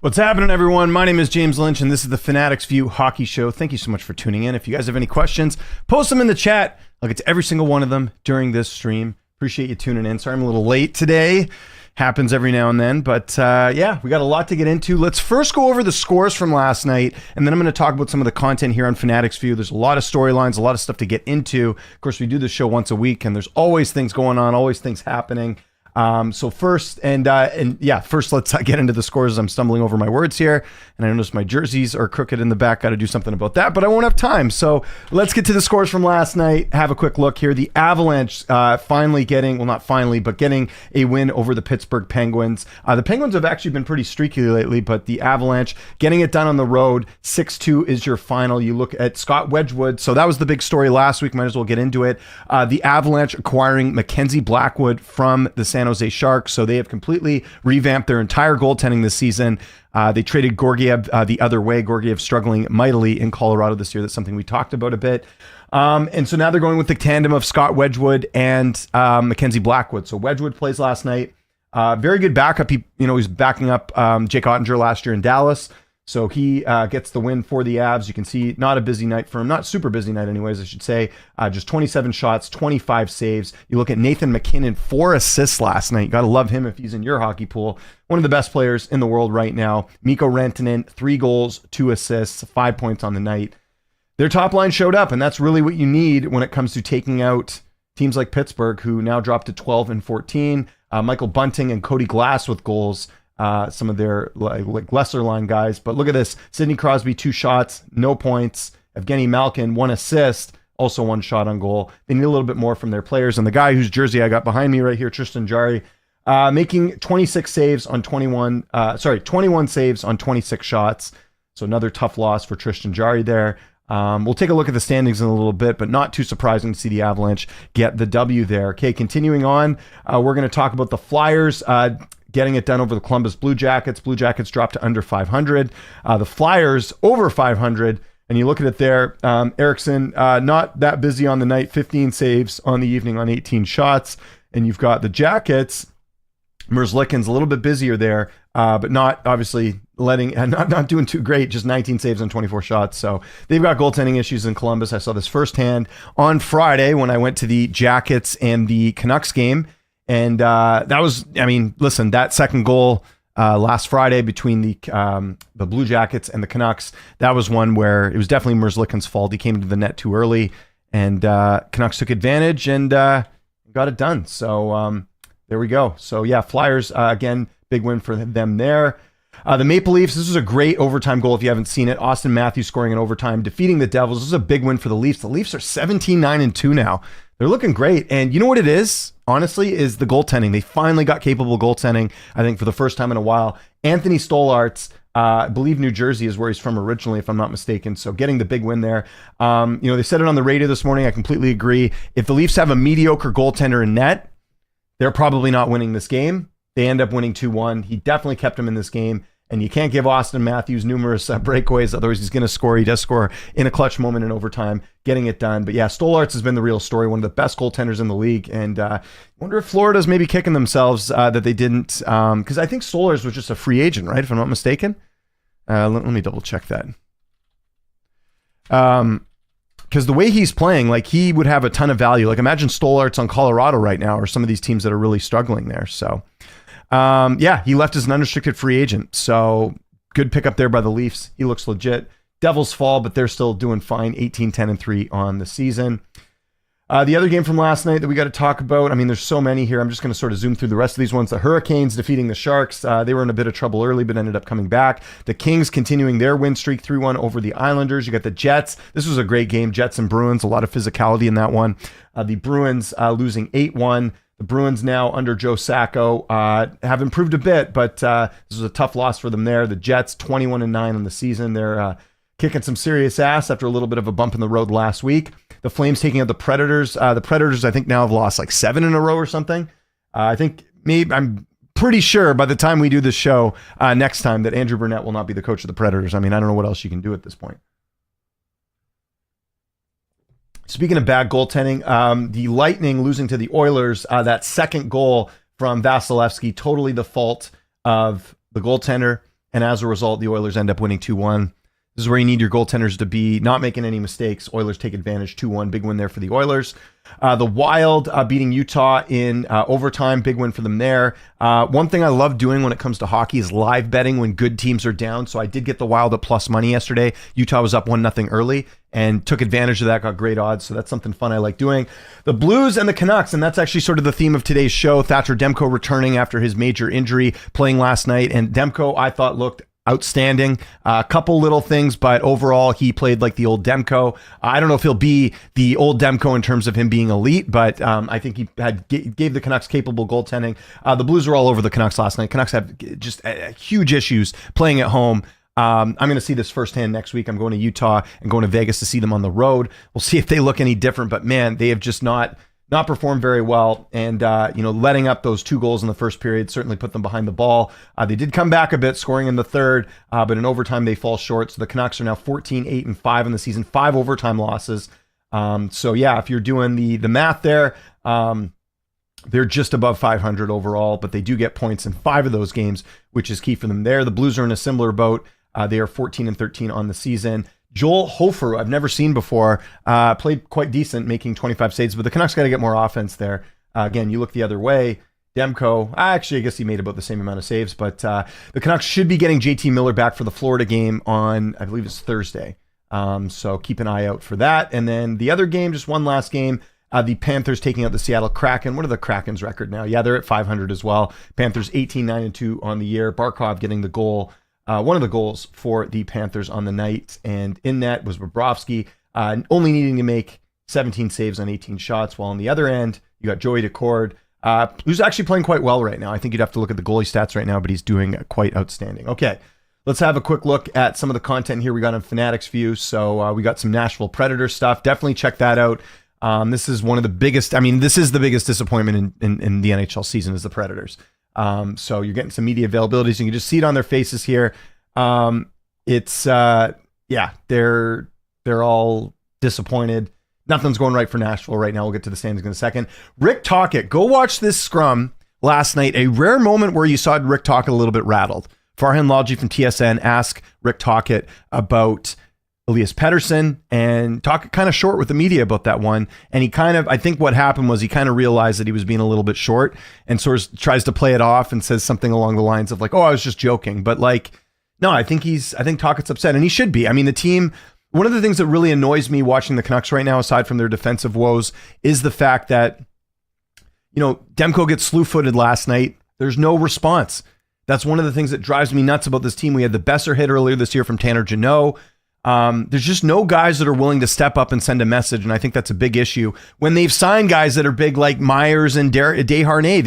What's happening, everyone? My name is James Lynch, and this is the Fanatics View Hockey Show. Thank you so much for tuning in. If you guys have any questions, post them in the chat. I'll get to every single one of them during this stream. Appreciate you tuning in. Sorry I'm a little late today. Happens every now and then, but yeah, we got a lot to get into. Let's first go over the scores from last night, and then I'm going to talk about some of the content here on Fanatics View. There's a lot of storylines, a lot of stuff to get into. Of course, we do this show once a week, and there's always things going on, always things happening. So first, first let's get into the scores as I'm stumbling over my words here. And I notice my jerseys are crooked in the back. Got to do something about that, but I won't have time. So let's get to the scores from last night. Have a quick look here. The Avalanche finally getting, well, not finally, but getting a win over the Pittsburgh Penguins. The Penguins have actually been pretty streaky lately, but the Avalanche getting it done on the road. 6-2 is your final. You look at Scott Wedgwood. So that was the big story last week. Might as well get into it. The Avalanche acquiring Mackenzie Blackwood from the San Jose Sharks. So they have completely revamped their entire goaltending this season. They traded Georgiev the other way. Georgiev struggling mightily in Colorado this year. That's something we talked about a bit. And so now they're going with the tandem of Scott Wedgwood and Mackenzie Blackwood. So Wedgwood plays last night. Very good backup. He's backing up Jake Ottinger last year in Dallas. So he gets the win for the Avs. You can see not a busy night for him. Not super busy night anyways, I should say. Just 27 shots, 25 saves. You look at Nathan McKinnon, 4 assists last night. You got to love him if he's in your hockey pool. One of the best players in the world right now. Mikko Rantanen, 3 goals, 2 assists, 5 points on the night. Their top line showed up, and that's really what you need when it comes to taking out teams like Pittsburgh, who now dropped to 12 and 14. Michael Bunting and Cody Glass with goals. Some of their like lesser line guys. But look at this. Sidney Crosby, 2 shots, no points. Evgeny Malkin, 1 assist, also 1 shot on goal. They need a little bit more from their players. And the guy whose jersey I got behind me right here, Tristan Jarry, making 21 saves on 26 shots. So another tough loss for Tristan Jarry there. We'll take a look at the standings in a little bit, but not too surprising to see the Avalanche get the W there. Okay, continuing on, we're going to talk about the Flyers getting it done over the Columbus Blue Jackets. Blue Jackets dropped to under 500. The Flyers over 500. And you look at it there, Eriksson, not that busy on the night, 15 saves on the evening on 18 shots. And you've got the Jackets, Merzlikins a little bit busier there, but not obviously not doing too great, just 19 saves on 24 shots. So they've got goaltending issues in Columbus. I saw this firsthand on Friday when I went to the Jackets and the Canucks game. And that was, listen, that second goal last Friday between the Blue Jackets and the Canucks, that was one where it was definitely Merzlikins' fault. He came into the net too early, and Canucks took advantage and got it done. So there we go. So yeah, Flyers, again, big win for them there. The Maple Leafs, this was a great overtime goal if you haven't seen it. Austin Matthews scoring in overtime, defeating the Devils. This is a big win for the Leafs. The Leafs are 17-9-2 now. They're looking great. And you know what it is, honestly, is the goaltending. They finally got capable goaltending, I think, for the first time in a while. Anthony Stolarz, I believe New Jersey is where he's from originally, if I'm not mistaken. So getting the big win there. They said it on the radio this morning. I completely agree. If the Leafs have a mediocre goaltender in net, they're probably not winning this game. They end up winning 2-1. He definitely kept him in this game. And you can't give Austin Matthews numerous breakaways, otherwise he's going to score. He does score in a clutch moment in overtime, getting it done. But yeah, Stolarz has been the real story, one of the best goaltenders in the league. And I wonder if Florida's maybe kicking themselves that they didn't, because I think Stolarz was just a free agent, right? If I'm not mistaken. Let me double check that. Because the way he's playing, like he would have a ton of value. Like imagine Stolarz on Colorado right now, or some of these teams that are really struggling there. So he left as an unrestricted free agent. So good pickup there by the Leafs. He looks legit. Devils fall, but they're still doing fine. 18-10-3 on the season. The other game from last night that we got to talk about, there's so many here. I'm just going to sort of zoom through the rest of these ones. The Hurricanes defeating the Sharks. They were in a bit of trouble early, but ended up coming back. The Kings continuing their win streak, 3-1 over the Islanders. You got the Jets. This was a great game. Jets and Bruins, a lot of physicality in that one. The Bruins losing 8-1. The Bruins now under Joe Sacco have improved a bit, but this was a tough loss for them there. The Jets 21-9 on the season. They're kicking some serious ass after a little bit of a bump in the road last week. The Flames taking out the Predators. The Predators, I think, now have lost like 7 in a row or something. I'm pretty sure by the time we do this show next time that Andrew Burnett will not be the coach of the Predators. I don't know what else you can do at this point. Speaking of bad goaltending, the Lightning losing to the Oilers, that second goal from Vasilevsky, totally the fault of the goaltender. and as a result, the Oilers end up winning 2-1. This is where you need your goaltenders to be not making any mistakes. Oilers take advantage, 2-1, big win there for the Oilers. The Wild beating Utah in overtime, big win for them there. One thing I love doing when it comes to hockey is live betting when good teams are down. So I did get the Wild at plus money yesterday. Utah was up 1-0 early and took advantage of that, got great odds. So that's something fun I like doing. The Blues and the Canucks, and that's actually sort of the theme of today's show. Thatcher Demko returning after his major injury, playing last night. And Demko, I thought, looked outstanding. A couple little things, but overall he played like the old Demko. I don't know if he'll be the old Demko in terms of him being elite, but I think he gave the Canucks capable goaltending. The Blues were all over the Canucks last night. Canucks have just huge issues playing at home. I'm going to see this firsthand next week. I'm going to Utah and going to Vegas to see them on the road. We'll see if they look any different, but man, they have just not performed very well, and letting up those 2 goals in the first period certainly put them behind the ball. They did come back a bit, scoring in the third, but in overtime they fall short. So the Canucks are now 14-8-5 in the season, 5 overtime losses. So yeah, if you're doing the math there, they're just above 500 overall, but they do get points in 5 of those games, which is key for them there. The Blues are in a similar boat. They are 14-13 on the season. Joel Hofer, I've never seen before, played quite decent, making 25 saves, but the Canucks got to get more offense there. Again, you look the other way. Demko, I guess he made about the same amount of saves, but the Canucks should be getting JT Miller back for the Florida game on, I believe it's Thursday. So keep an eye out for that. And then the other game, just one last game, the Panthers taking out the Seattle Kraken. What are the Kraken's record now? Yeah, they're at 500 as well. Panthers 18-9-2 on the year. Barkov getting the goal. One of the goals for the Panthers on the night, and in net was Bobrovsky, only needing to make 17 saves on 18 shots, while on the other end, you got Joey Decord, who's actually playing quite well right now. I think you'd have to look at the goalie stats right now, but he's doing quite outstanding. Okay, let's have a quick look at some of the content here we got on Fanatics View. So we got some Nashville Predators stuff. Definitely check that out. This is one of the biggest, this is the biggest disappointment in the NHL season is the Predators. So you're getting some media availabilities. You can just see it on their faces here. They're all disappointed. Nothing's going right for Nashville right now. We'll get to the standings in a second. Rick Tocchet, go watch this scrum last night. A rare moment where you saw Rick Tocchet a little bit rattled. Farhan Lalji from TSN asked Rick Tocchet about Elias Pettersson, and Tocchet kind of short with the media about that one. And I think what happened was he kind of realized that he was being a little bit short and sort of tries to play it off and says something along the lines of like, oh, I was just joking. But no, I think Tocchet's upset, and he should be. The team, one of the things that really annoys me watching the Canucks right now, aside from their defensive woes, is the fact that, Demko gets slew-footed last night. There's no response. That's one of the things that drives me nuts about this team. We had the Besser hit earlier this year from Tanner Jeannot. There's just no guys that are willing to step up and send a message, and I think that's a big issue. When they've signed guys that are big like Myers and Desharnais,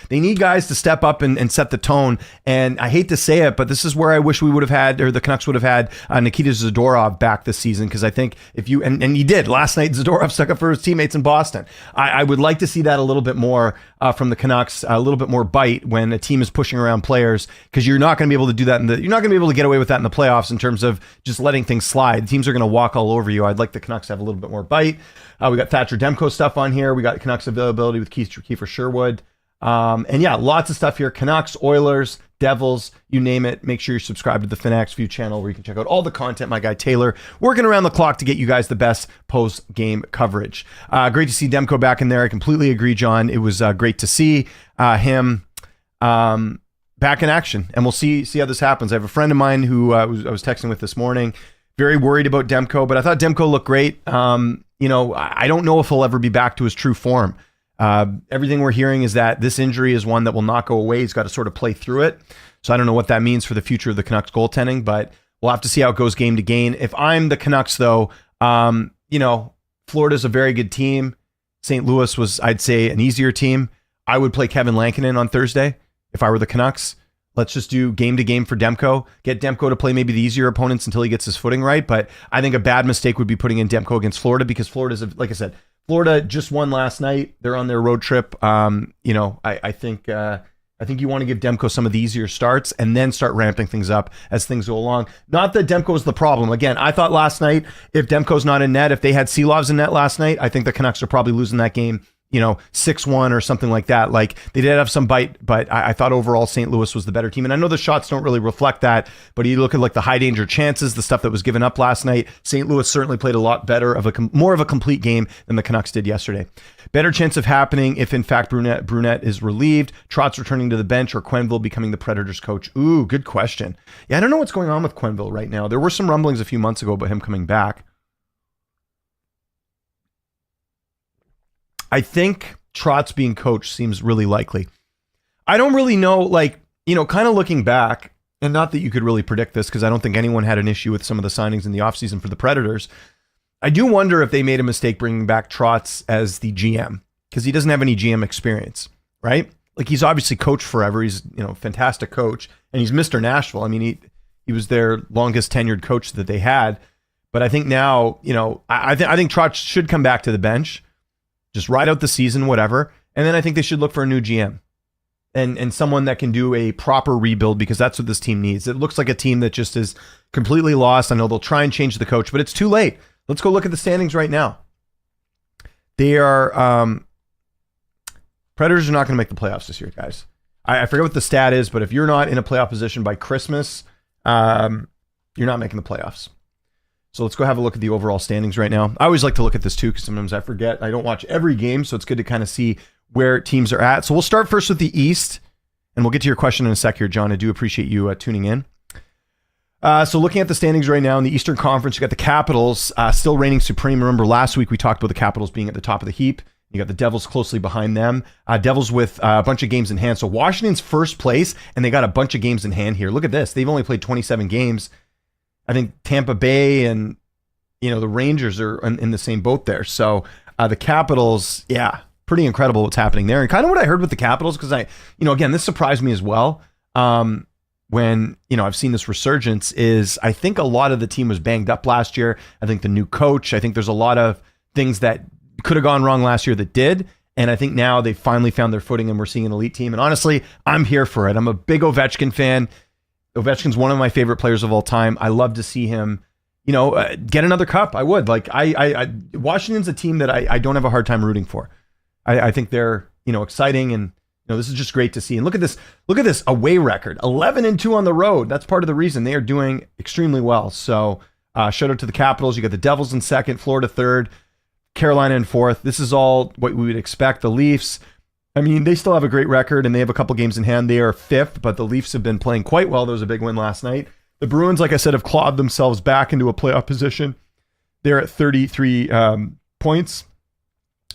they need guys to step up and set the tone. And I hate to say it, but this is where I wish we would have had, or the Canucks would have had, Nikita Zadorov back this season, because I think if you and he did last night, Zadorov stuck up for his teammates in Boston. I would like to see that a little bit more from the Canucks, a little bit more bite when a team is pushing around players, because you're not going to be able to do that you're not going to be able to get away with that in the playoffs in terms of just letting things slide. Teams are going to walk all over you. I'd like the Canucks to have a little bit more bite. We got Thatcher Demko stuff on here. We got Canucks availability with Kiefer Sherwood. And yeah, lots of stuff here. Canucks, Oilers, Devils, you name it. Make sure you're subscribed to the Fanatics View channel where you can check out all the content. My guy Taylor working around the clock to get you guys the best post-game coverage. Great to see Demko back in there. I completely agree, John. It was great to see him back in action, and we'll see how this happens. I have a friend of mine who I was texting with this morning, very worried about Demko, but I thought Demko looked great. I don't know if he'll ever be back to his true form. Everything we're hearing is that this injury is one that will not go away. He's got to sort of play through it. So I don't know what that means for the future of the Canucks goaltending, but we'll have to see how it goes game to game. If I'm the Canucks, though, Florida's a very good team. St. Louis was, I'd say, an easier team. I would play Kevin Lankinen on Thursday if I were the Canucks. Let's just do game to game for Demko. Get Demko to play maybe the easier opponents until he gets his footing right. But I think a bad mistake would be putting in Demko against Florida, because Florida's, like I said, Florida just won last night. They're on their road trip. I think you want to give Demko some of the easier starts and then start ramping things up as things go along. Not that Demko is the problem. Again, I thought last night, if Demko's not in net, if they had Seelovs in net last night, I think the Canucks are probably losing that game 6-1 or something like that. Like they did have some bite, but I thought overall St. Louis was the better team. And I know the shots don't really reflect that, but you look at like the high danger chances, the stuff that was given up last night. St. Louis certainly played a lot better more of a complete game than the Canucks did yesterday. Better chance of happening if in fact Brunette is relieved, Trotz returning to the bench, or Quenneville becoming the Predators coach. Ooh, good question. Yeah, I don't know what's going on with Quenneville right now. There were some rumblings a few months ago about him coming back. I think Trotz being coach seems really likely. I don't really know, kind of looking back, and not that you could really predict this because I don't think anyone had an issue with some of the signings in the offseason for the Predators. I do wonder if they made a mistake bringing back Trotz as the GM because he doesn't have any GM experience, right? Like he's obviously coached forever. He's, a fantastic coach, and he's Mr. Nashville. I mean, he was their longest tenured coach that they had. But I think now, I think Trotz should come back to the bench. Just ride out the season, whatever. And then I think they should look for a new GM and someone that can do a proper rebuild because that's what this team needs. It looks like a team that just is completely lost. I know they'll try and change the coach, but it's too late. Let's go look at the standings right now. They are Predators are not going to make the playoffs this year, guys. I forget what the stat is, but if you're not in a playoff position by Christmas, you're not making the playoffs. So let's go have a look at the overall standings right now. I always like to look at this too because sometimes I forget. I don't watch every game, so it's good to kind of see where teams are at. So we'll start first with the East, and we'll get to your question in a sec here, John. I do appreciate you tuning in. So looking at the standings right now in the Eastern Conference, you got the Capitals still reigning supreme. Remember last week we talked about the Capitals being at the top of the heap. You got the Devils closely behind them. Devils with a bunch of games in hand. So Washington's first place, and they got a bunch of games in hand here. Look at this. They've only played 27 games. I think Tampa Bay and, the Rangers are in the same boat there. So the Capitals, yeah, pretty incredible what's happening there. And kind of what I heard with the Capitals, because again, this surprised me as well. When, I've seen this resurgence is I think a lot of the team was banged up last year. I think the new coach, I think there's a lot of things that could have gone wrong last year that did. And I think now they finally found their footing and we're seeing an elite team. And honestly, I'm here for it. I'm a big Ovechkin fan. Ovechkin's one of my favorite players of all time. I love to see him, get another cup. I would. Washington's a team that I don't have a hard time rooting for. I think they're, exciting and, this is just great to see. And look at this away record, 11-2 on the road. That's part of the reason they are doing extremely well. So shout out to the Capitals. You got the Devils in second, Florida third, Carolina in fourth. This is all what we would expect. The Leafs, they still have a great record and they have a couple games in hand. They are fifth, but the Leafs have been playing quite well. There was a big win last night. The Bruins, like I said, have clawed themselves back into a playoff position. They're at 33 points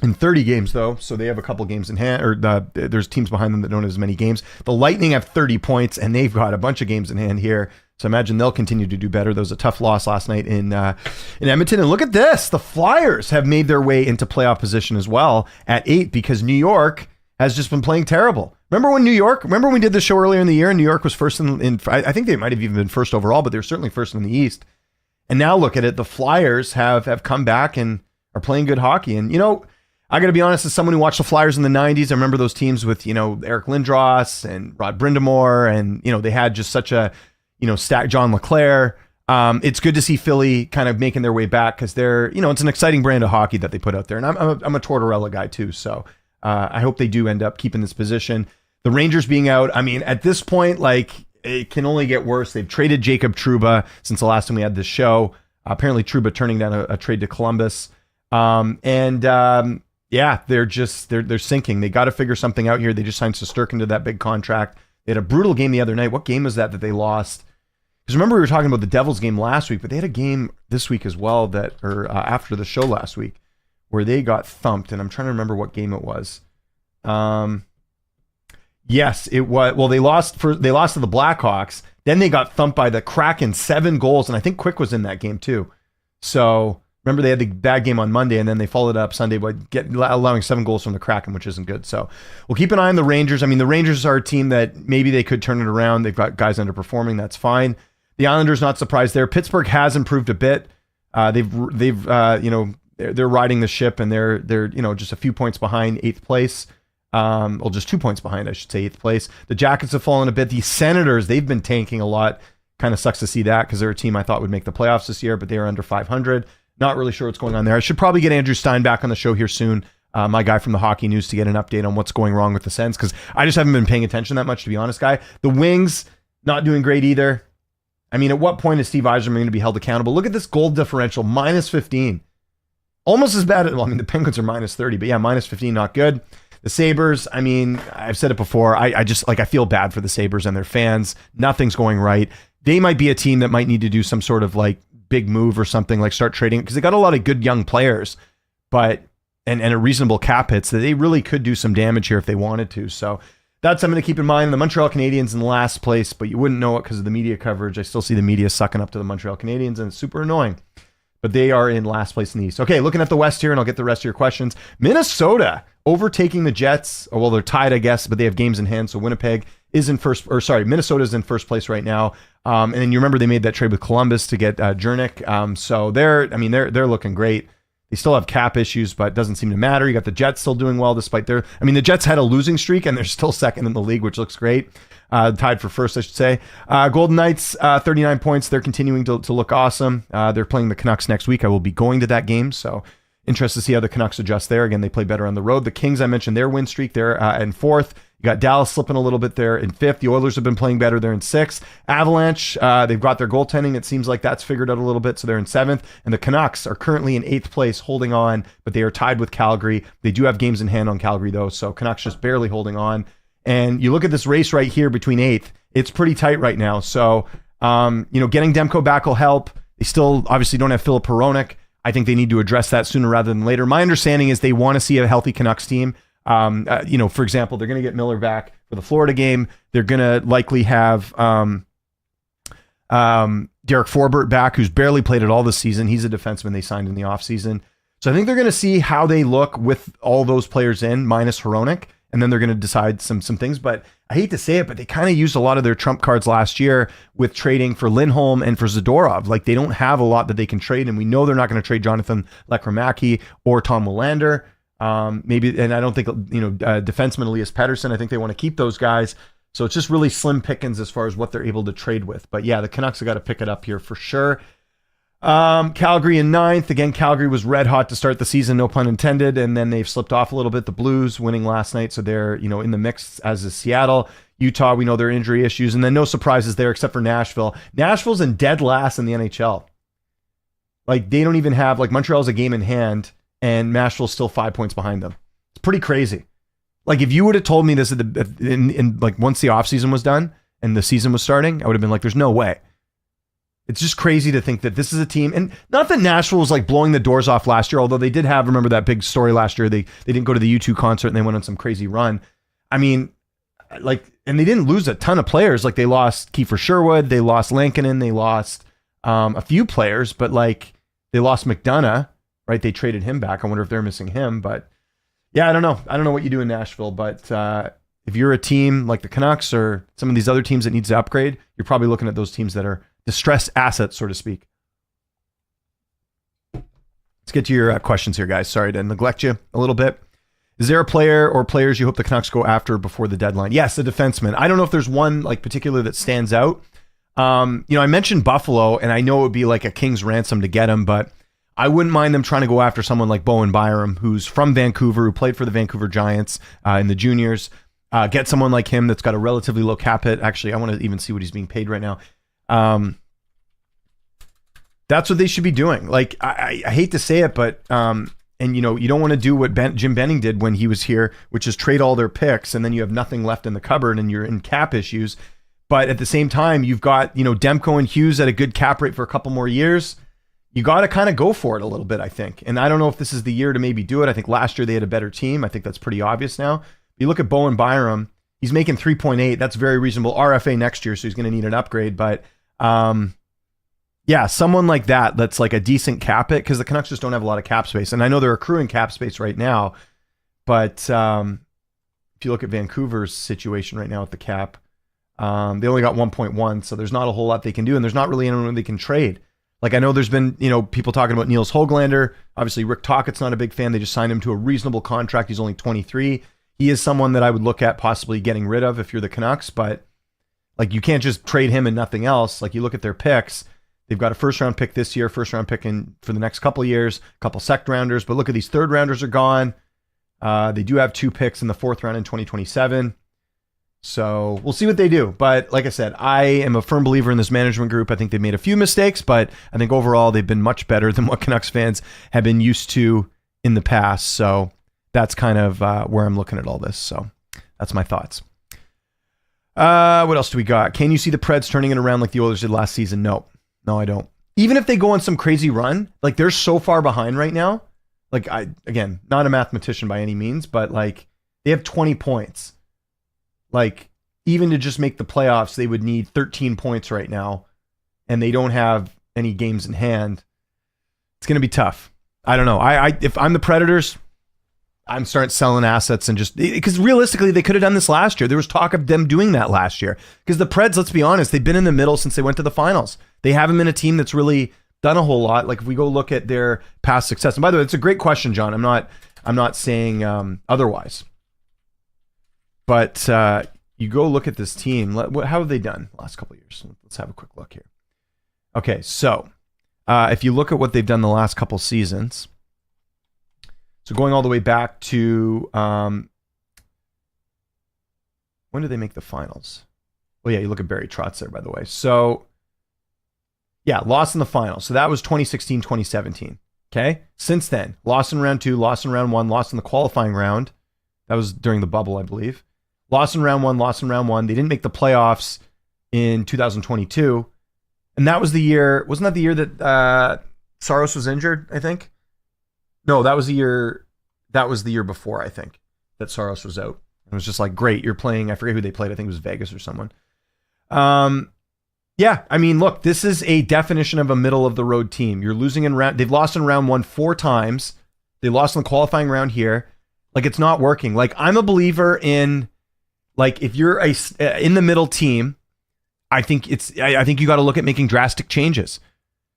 in 30 games, though. So they have a couple games in hand, or there's teams behind them that don't have as many games. The Lightning have 30 points and they've got a bunch of games in hand here. So I imagine they'll continue to do better. There was a tough loss last night in Edmonton. And look at this. The Flyers have made their way into playoff position as well at 8 because New York has just been playing terrible. Remember when we did the show earlier in the year and New York was first in I think they might have even been first overall, but they're certainly first in the East. And now look at it. The Flyers have come back and are playing good hockey. And, I got to be honest, as someone who watched the Flyers in the 90s, I remember those teams with, Eric Lindros and Rod Brindamore. And, they had just such a, stack John LeClair. It's good to see Philly kind of making their way back because they're, it's an exciting brand of hockey that they put out there. And I'm a Tortorella guy too. So I hope they do end up keeping this position. The Rangers being out, at this point, it can only get worse. They've traded Jacob Trouba since the last time we had this show. Apparently Trouba turning down a trade to Columbus. Yeah, they're sinking. They got to figure something out here. They just signed Shesterkin to that big contract. They had a brutal game the other night. What game was that they lost? Because remember we were talking about the Devils game last week, but they had a game this week as well after the show last week where they got thumped, and I'm trying to remember what game it was. Yes, it was. Well, they lost to the Blackhawks. Then they got thumped by the Kraken 7 goals, and I think Quick was in that game too. So remember they had the bad game on Monday, and then they followed up Sunday by allowing 7 goals from the Kraken, which isn't good. So we'll keep an eye on the Rangers. The Rangers are a team that maybe they could turn it around. They've got guys underperforming. That's fine. The Islanders, not surprised there. Pittsburgh has improved a bit. They're riding the ship, and they're just a few points behind 8th place. Just 2 points behind, I should say, 8th place. The Jackets have fallen a bit. The Senators, they've been tanking a lot. Kind of sucks to see that because they're a team I thought would make the playoffs this year, but they are under 500. Not really sure what's going on there. I should probably get Andrew Stein back on the show here soon my guy from the Hockey News, to get an update on what's going wrong with the Sens, because I just haven't been paying attention that much, to be honest, guy. The Wings, not doing great either. I mean, at what point is Steve Yzerman going to be held accountable? Look at this goal differential, minus 15. Almost as bad. Well, I mean, the Penguins are minus 30, but yeah, minus 15, not good. The Sabres, I mean, I've said it before. I just, like, I feel bad for the Sabres and their fans. Nothing's going right. They might be a team that might need to do some sort of, like, big move or something, like start trading, because they got a lot of good young players, but and a reasonable cap hits that they really could do some damage here if they wanted to. So that's something to keep in mind. The Montreal Canadiens in last place, but you wouldn't know it because of the media coverage. I still see the media sucking up to the Montreal Canadiens, and it's super annoying. But they are in last place in the East. Okay, looking at the West here, and I'll get the rest of your questions. Minnesota overtaking the Jets. Oh, well, they're tied, I guess, but they have games in hand. So Winnipeg is in first, or sorry, Minnesota's in first place right now. And then you remember they made that trade with Columbus to get Jernick. So they're looking great. They still have cap issues, but it doesn't seem to matter. You got the Jets still doing well despite the Jets had a losing streak, and they're still second in the league, which looks great. Tied for first, I should say. Golden Knights, 39 points. They're continuing to look awesome. They're playing the Canucks next week. I will be going to that game, so interested to see how the Canucks adjust there. Again, they play better on the road. The Kings, I mentioned their win streak. They're in fourth. You got Dallas slipping a little bit there in fifth. The Oilers have been playing better. They're in sixth. Avalanche, they've got their goaltending. It seems like that's figured out a little bit, so they're in seventh. And the Canucks are currently in eighth place, holding on, but they are tied with Calgary. They do have games in hand on Calgary, though, so Canucks just barely holding on. And you look at this race right here between eighth. It's pretty tight right now. So, getting Demko back will help. They still obviously don't have Filip Hronek. I think they need to address that sooner rather than later. My understanding is they want to see a healthy Canucks team. For example, they're going to get Miller back for the Florida game. They're going to likely have Derek Forbort back, who's barely played at all this season. He's a defenseman they signed in the offseason. So I think they're going to see how they look with all those players in, minus Hronek, and then they're going to decide some things. But I hate to say it, but they kind of used a lot of their trump cards last year with trading for Lindholm and for Zadorov. Like, they don't have a lot that they can trade, and we know they're not going to trade Jonathan Lekkerimäki or Tom Willander. Maybe, and I don't think, defenseman Elias Pettersson, I think they want to keep those guys. So it's just really slim pickings as far as what they're able to trade with. But yeah, the Canucks have got to pick it up here for sure. Calgary in ninth. Again, Calgary was red hot to start the season, no pun intended, and then they've slipped off a little bit. The Blues winning last night, so they're, in the mix, as is Seattle. Utah, we know their injury issues, and then no surprises there except for Nashville. Nashville's in dead last in the NHL. Like, they don't even have, like, Montreal's a game in hand, and Nashville's still 5 points behind them. It's pretty crazy. Like, if you would have told me this once the offseason was done and the season was starting, I would have been like, there's no way. It's just crazy to think that this is a team, and not that Nashville was like blowing the doors off last year, although they did have, remember that big story last year, they didn't go to the U2 concert and they went on some crazy run. I mean, like, and they didn't lose a ton of players. Like, they lost Kiefer Sherwood, they lost Lankinen, they lost a few players, but like, they lost McDonough, right? They traded him back. I wonder if they're missing him, but yeah, I don't know. I don't know what you do in Nashville, but if you're a team like the Canucks or some of these other teams that needs to upgrade, you're probably looking at those teams that are distressed assets, so to speak. Let's get to your questions here, guys. Sorry to neglect you a little bit. Is there a player or players you hope the Canucks go after before the deadline? Yes, a defenseman. I don't know if there's one like particular that stands out. I mentioned Buffalo, and I know it would be like a king's ransom to get him, but I wouldn't mind them trying to go after someone like Bowen Byram, who's from Vancouver, who played for the Vancouver Giants in the juniors. Get someone like him that's got a relatively low cap hit. Actually, I want to even see what he's being paid right now. That's what they should be doing. Like, I hate to say it, but you don't want to do what Jim Benning did when he was here, which is trade all their picks, and then you have nothing left in the cupboard and you're in cap issues. But at the same time, you've got, Demko and Hughes at a good cap rate for a couple more years. You got to kind of go for it a little bit, I think. And I don't know if this is the year to maybe do it. I think last year they had a better team. I think that's pretty obvious now. You look at Bowen Byram, he's making 3.8. That's very reasonable. RFA next year, so he's going to need an upgrade. But yeah, someone like that's like a decent cap it, because the Canucks just don't have a lot of cap space. And I know they're accruing cap space right now, but if you look at Vancouver's situation right now with the cap, they only got 1.1, so there's not a whole lot they can do, and there's not really anyone they can trade. Like, I know there's been, people talking about Niels Höglander. Obviously, Rick Tocchet's not a big fan. They just signed him to a reasonable contract. He's only 23. He is someone that I would look at possibly getting rid of if you're the Canucks, but like, you can't just trade him and nothing else. Like, you look at their picks. They've got a first-round pick this year, first-round pick for the next couple of years, a couple second-rounders, but look at these third-rounders are gone. They do have 2 picks in the 4th round in 2027. So we'll see what they do. But like I said, I am a firm believer in this management group. I think they've made a few mistakes, but I think overall they've been much better than what Canucks fans have been used to in the past. So that's kind of where I'm looking at all this. So that's my thoughts. What else do we got? Can you see the Preds turning it around like the Oilers did last season? No, I don't. Even if they go on some crazy run, like they're so far behind right now. Like again, not a mathematician by any means, but like they have 20 points. Like even to just make the playoffs, they would need 13 points right now, and they don't have any games in hand. It's going to be tough. I don't know. If I'm the Predators, I'm starting selling assets and just because realistically they could have done this last year. There was talk of them doing that last year because the Preds, let's be honest, they've been in the middle since they went to the finals. They haven't been a team that's really done a whole lot. Like if we go look at their past success, and by the way, it's a great question, John. I'm not saying otherwise, but you go look at this team. How have they done the last couple of years? Let's have a quick look here. Okay, so if you look at what they've done the last couple seasons. So going all the way back to when did they make the finals? Well, yeah, you look at Barry Trotz there, by the way. So yeah, lost in the finals. So that was 2016, 2017. Okay. Since then, lost in round 2, lost in round 1, lost in the qualifying round. That was during the bubble, I believe. Lost in round 1, lost in round 1. They didn't make the playoffs in 2022. And that was the year, wasn't that the year that Saros was injured, I think? No, that was the year before, I think, that Saros was out. It was just like, great, you're playing, I forget who they played, I think it was Vegas or someone. Yeah, I mean, look, this is a definition of a middle of the road team. You're losing in round, they've lost in round 1 4 times. They lost in the qualifying round here. Like, it's not working. Like, I'm a believer in, like, if you're in the middle team, I think you got to look at making drastic changes.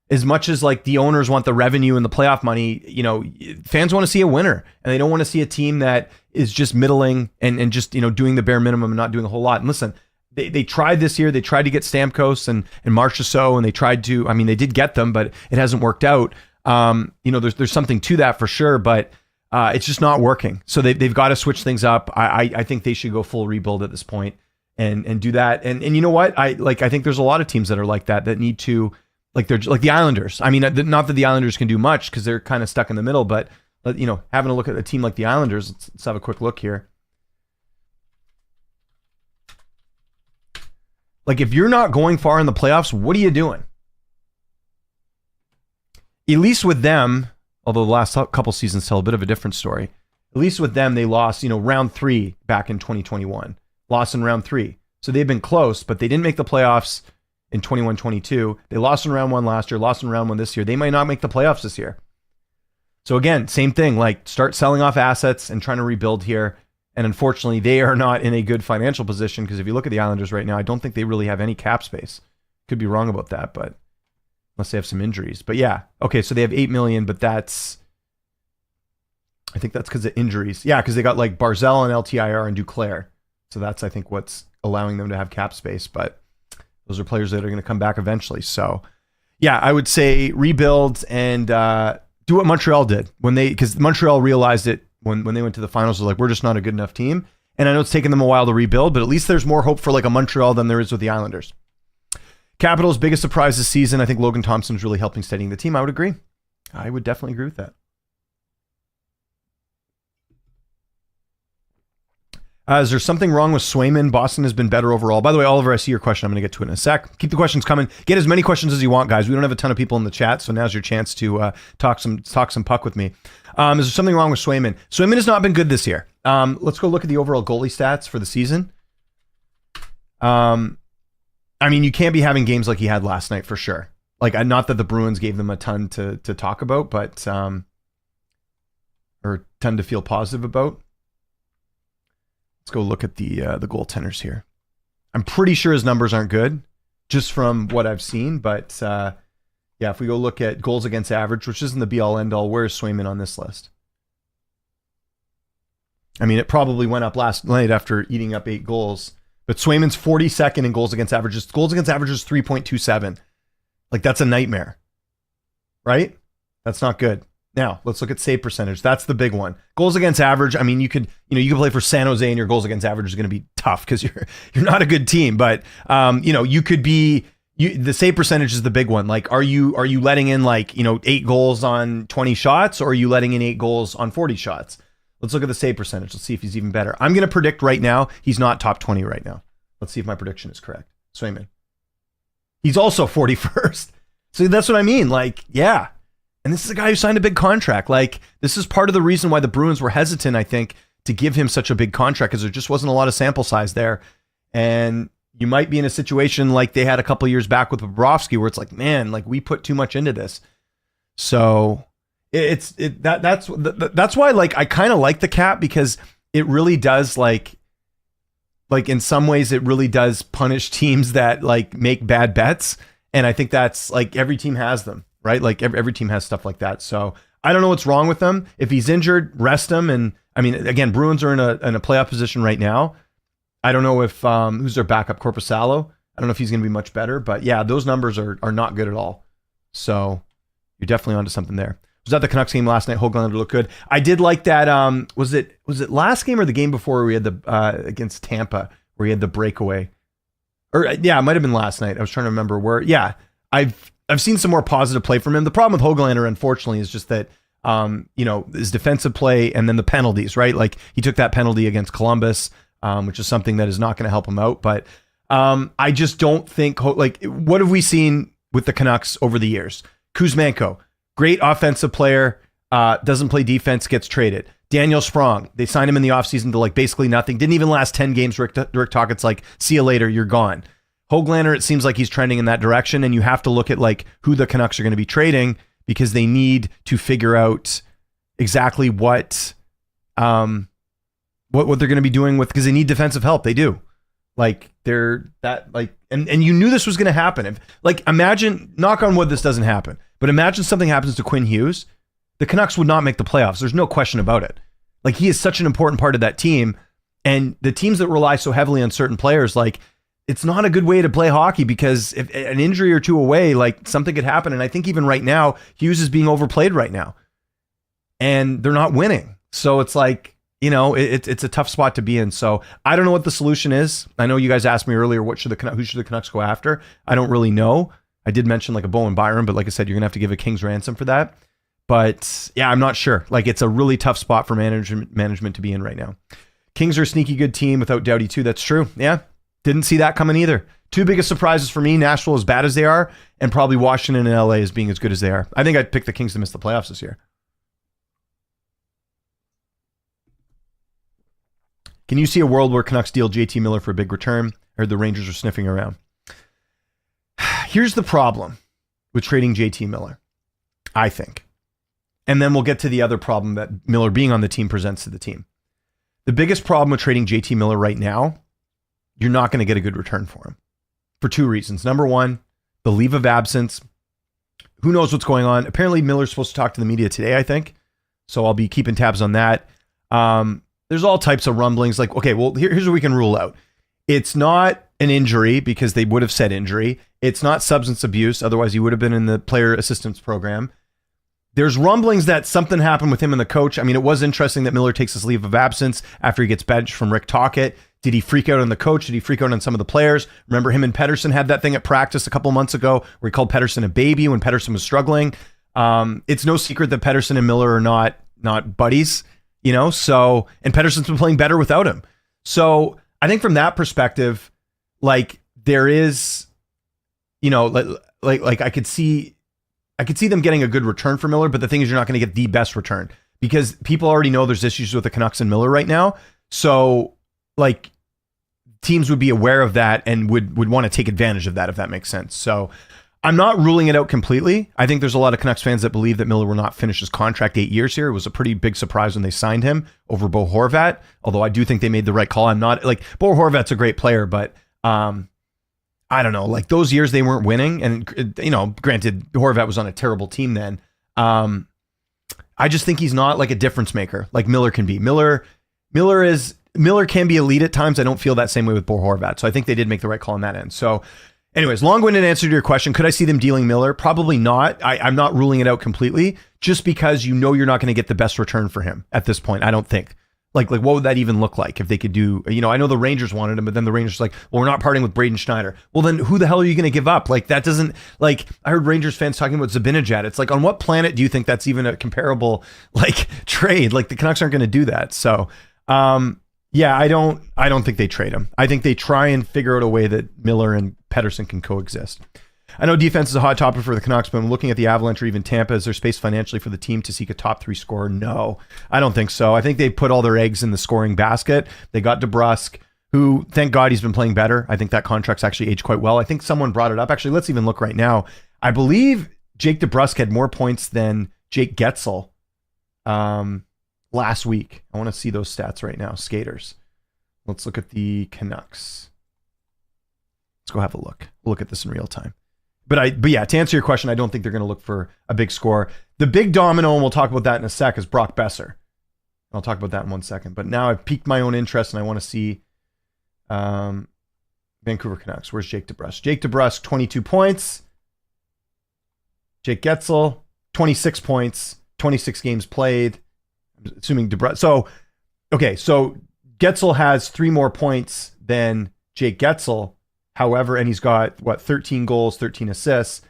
As much as like the owners want the revenue and the playoff money, you know, fans want to see a winner, and they don't want to see a team that is just middling and just, you know, doing the bare minimum and not doing a whole lot. And listen, they tried this year. They tried to get Stamkos and Marchessault, and they tried to. I mean, they did get them, but it hasn't worked out. You know, there's something to that for sure, but it's just not working. So they've got to switch things up. I think they should go full rebuild at this point and do that. And you know what? I think there's a lot of teams that are like that need to. Like they're like the Islanders. I mean, not that the Islanders can do much because they're kind of stuck in the middle, but you know, having a look at a team like the Islanders, let's have a quick look here. Like if you're not going far in the playoffs, what are you doing? At least with them, although the last couple seasons tell a bit of a different story. At least with them, they lost, you know, round 3 back in 2021. Lost in round 3. So they've been close, but they didn't make the playoffs in 21-22. They lost in round 1 last year, lost in round 1 this year. They might not make the playoffs this year. So again, same thing, like start selling off assets and trying to rebuild here. And unfortunately, they are not in a good financial position because if you look at the Islanders right now, I don't think they really have any cap space. Could be wrong about that, but unless they have some injuries. But yeah, okay, so they have $8 million, but I think that's because of injuries. Yeah, because they got like Barzell and LTIR and Duclair. So that's, I think, what's allowing them to have cap space. But those are players that are going to come back eventually. So, yeah, I would say rebuild and do what Montreal did because Montreal realized it when they went to the finals. They're like, we're just not a good enough team. And I know it's taken them a while to rebuild, but at least there's more hope for like a Montreal than there is with the Islanders. Capitals' biggest surprise this season, I think Logan Thompson's really helping steadying the team. I would agree. I would definitely agree with that. Is there something wrong with Swayman? Boston has been better overall. By the way, Oliver, I see your question. I'm going to get to it in a sec. Keep the questions coming. Get as many questions as you want, guys. We don't have a ton of people in the chat, so now's your chance to talk some puck with me. Is there something wrong with Swayman? Swayman has not been good this year. Let's go look at the overall goalie stats for the season. I mean, you can't be having games like he had last night for sure. Like, not that the Bruins gave them a ton to talk about, but or a ton to feel positive about. Let's go look at the goaltenders here. I'm pretty sure his numbers aren't good, just from what I've seen. But yeah, if we go look at goals against average, which isn't the be-all, end-all, where's Swayman on this list? I mean, it probably went up last night after eating up 8 goals. But Swayman's 42nd in goals against average. Goals against average is 3.27. Like, that's a nightmare. Right? That's not good. Now, let's look at save percentage. That's the big one. Goals against average. I mean, you could play for San Jose and your goals against average is going to be tough because you're not a good team. But you could be. The save percentage is the big one. Like, are you letting in 8 goals on 20 shots, or are you letting in 8 goals on 40 shots? Let's look at the save percentage. Let's see if he's even better. I'm going to predict right now he's not top 20 right now. Let's see if my prediction is correct. Swayman. He's also 41st. So that's what I mean. Like, yeah. And this is a guy who signed a big contract. Like, this is part of the reason why the Bruins were hesitant, I think, to give him such a big contract, because there just wasn't a lot of sample size there. And you might be in a situation like they had a couple years back with Bobrovsky, where it's like, man, like we put too much into this. So that's why, like, I kind of like the cap, because it really does like in some ways it really does punish teams that like make bad bets. And I think that's like every team has them, right? Like every team has stuff like that. So I don't know what's wrong with them. If he's injured, rest him. And I mean, again, Bruins are in a playoff position right now. I don't know if who's their backup, Korpisalo. I don't know if he's going to be much better, but yeah, those numbers are not good at all. So you're definitely onto something there. Was that the Canucks game last night? Hoglander looked good. I did like that. Was it last game or the game before where we had the against Tampa where he had the breakaway? Or yeah, it might have been last night. I was trying to remember where. Yeah, I've seen some more positive play from him. The problem with Hoglander, unfortunately, is just that his defensive play and then the penalties. Right, like he took that penalty against Columbus, which is something that is not going to help him out. But I just don't think what have we seen with the Canucks over the years? Kuzmenko. Great offensive player, doesn't play defense, gets traded. Daniel Sprong, they signed him in the offseason to like basically nothing. Didn't even last 10 games. Rick Tocchet's like, see you later, you're gone. Hoglander, it seems like he's trending in that direction, and you have to look at like who the Canucks are going to be trading, because they need to figure out exactly what they're going to be doing with, because they need defensive help. They do. Like they're that like, and you knew this was going to happen. If, like, imagine, knock on wood, this doesn't happen, but imagine something happens to Quinn Hughes, the Canucks would not make the playoffs. There's no question about it. Like, he is such an important part of that team, and the teams that rely so heavily on certain players, like, it's not a good way to play hockey, because if an injury or two away, like something could happen. And I think even right now, Hughes is being overplayed right now, and they're not winning. So it's like, it's a tough spot to be in. So I don't know what the solution is. I know you guys asked me earlier, who should the Canucks go after? I don't really know. I did mention like a Bowen Byram, but like I said, you're gonna have to give a king's ransom for that. But yeah, I'm not sure. Like, it's a really tough spot for management to be in right now. Kings are a sneaky good team without Doughty too. That's true. Yeah, didn't see that coming either. Two biggest surprises for me: Nashville as bad as they are, and probably Washington and LA as being as good as they are. I think I'd pick the Kings to miss the playoffs this year. Can you see a world where Canucks deal JT Miller for a big return, or the Rangers are sniffing around? Here's the problem with trading JT Miller, I think. And then we'll get to the other problem that Miller being on the team presents to the team. The biggest problem with trading JT Miller right now, you're not going to get a good return for him for two reasons. Number one, the leave of absence. Who knows what's going on? Apparently Miller's supposed to talk to the media today, I think. So I'll be keeping tabs on that. There's all types of rumblings. Like, okay, well, here's what we can rule out. It's not an injury, because they would have said injury. It's not substance abuse. Otherwise, he would have been in the player assistance program. There's rumblings that something happened with him and the coach. I mean, it was interesting that Miller takes his leave of absence after he gets benched from Rick Tocchet. Did he freak out on the coach? Did he freak out on some of the players? Remember, him and Pettersson had that thing at practice a couple months ago where he called Pettersson a baby when Pettersson was struggling. It's no secret that Pettersson and Miller are not buddies, so, and Pettersson's been playing better without him. So I think from that perspective, like, there is, like I could see them getting a good return for Miller, but the thing is, you're not going to get the best return, because people already know there's issues with the Canucks and Miller right now. So like, teams would be aware of that and would want to take advantage of that, if that makes sense. So I'm not ruling it out completely. I think there's a lot of Canucks fans that believe that Miller will not finish his contract 8 years here. It was a pretty big surprise when they signed him over Bo Horvat, although I do think they made the right call. I'm not like, Bo Horvat's a great player, but I don't know, like those years they weren't winning. And, granted, Horvat was on a terrible team then. I just think he's not like a difference maker like Miller can be. Miller can be elite at times. I don't feel that same way with Bo Horvat. So I think they did make the right call on that end. So Anyways, long-winded answer to your question. Could I see them dealing Miller? Probably not. I'm not ruling it out completely, just because you know you're not going to get the best return for him at this point. I don't think. Like what would that even look like if they could do, I know the Rangers wanted him, but then the Rangers like, well, we're not parting with Braden Schneider. Well, then who the hell are you going to give up? Like that doesn't, like I heard Rangers fans talking about Zibanejad. It's like, on what planet do you think that's even a comparable like trade? Like the Canucks aren't going to do that. So, yeah, I don't think they trade him. I think they try and figure out a way that Miller and Pettersson can coexist. I know defense is a hot topic for the Canucks, but I'm looking at the Avalanche or even Tampa. Is there space financially for the team to seek a top 3 scorer? No, I don't think so. I think they put all their eggs in the scoring basket. They got DeBrusk, who, thank God, he's been playing better. I think that contract's actually aged quite well. I think someone brought it up. Actually, let's even look right now. I believe Jake DeBrusk had more points than Jake Getzel last week. I want to see those stats right now. Skaters. Let's look at the Canucks. Let's go have a look. We'll look at this in real time. But yeah, to answer your question, I don't think they're going to look for a big score. The big domino, and we'll talk about that in a sec, is Brock Besser. I'll talk about that in 1 second. But now I've piqued my own interest, and I want to see Vancouver Canucks. Where's Jake DeBrusk? Jake DeBrusk, 22 points. Jake Getzel, 26 points, 26 games played. I'm assuming DeBrusk. So Getzel has 3 more points than Jake Getzel. However, and he's got 13 goals, 13 assists.